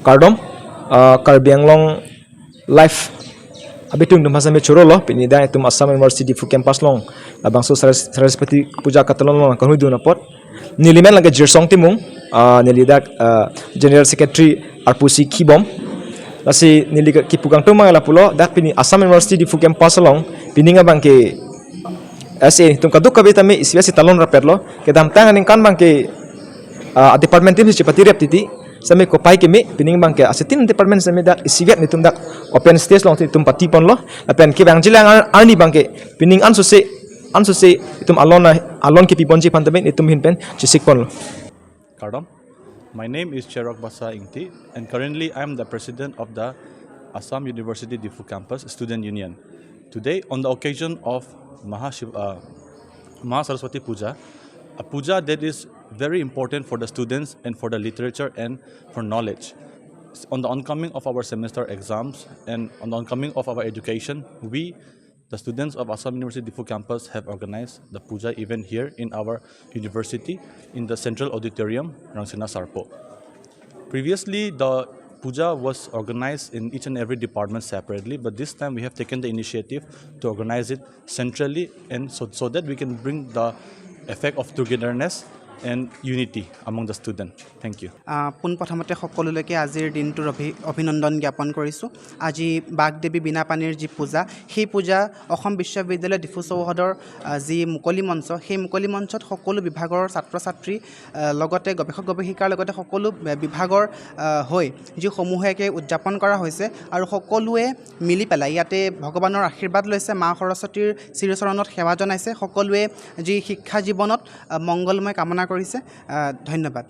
Kardom Karbi Anglong life abitung dum hasame choro lo pini da tum Assam University Diphu campus long abang so Saraswati Puja ketalon long kan hudu na pot nilimen laga jirsong timung nilidak general secretary arpusi kibom lasi nilika kipugang tu mangala pulo dak pini Assam University Diphu campus long pini nga bangke ase tum kaduk kabita me iswasi talon rapet lo ke dam tangan kan bangke department tim chepati rep titi sami ko pai ke me pining bangke asetin department sami dak isivet ni tum dak open stage long tum pati pon lo apen ke bang jilang arni bangke pining ansu se tum alon ke pipon ji pantamen itum hin pen chisik pon lo. Kardom. My name is Cherok Basa Ingti, and currently I am the president of the Assam University Diphu Campus Student Union. Today, on the occasion of Saraswati Puja, a puja that is very important for the students and for the literature and for knowledge. On the oncoming of our semester exams and on the oncoming of our education, we, the students of Assam University Diphu Campus, have organized the puja event here in our university in the Central Auditorium, Rangsina Sarpo. Previously, the puja was organized in each and every department separately, but this time we have taken the initiative to organize it centrally, and so that we can bring the effect of togetherness and unity among the students. Thank you. পোন প্ৰথমতে সকলোলৈকে আজিৰ দিনটোৰ অভিনন্দন জ্ঞাপন কৰিছোঁ। আজি বাগদেৱী বিনা পানীৰ যি পূজা, সেই পূজা অসম বিশ্ববিদ্যালয় ডিফু চৌহদৰ যি মুকলি মঞ্চ, সেই মুকলি মঞ্চত সকলো বিভাগৰ ছাত্ৰ ছাত্ৰী লগতে গৱেষক গৱেষিকাৰ লগতে সকলো বিভাগৰ হৈ যিসমূহকে উদযাপন কৰা হৈছে আৰু সকলোৱে মিলি পেলাই ইয়াতে ভগৱানৰ আশীৰ্বাদ লৈছে, মা সৰস্বতীৰ চিৰচৰণত সেৱা জনাইছে, সকলোৱে যি শিক্ষা জীৱনত মংগলময় কামনা কৰিছে। ধন্যবাদ।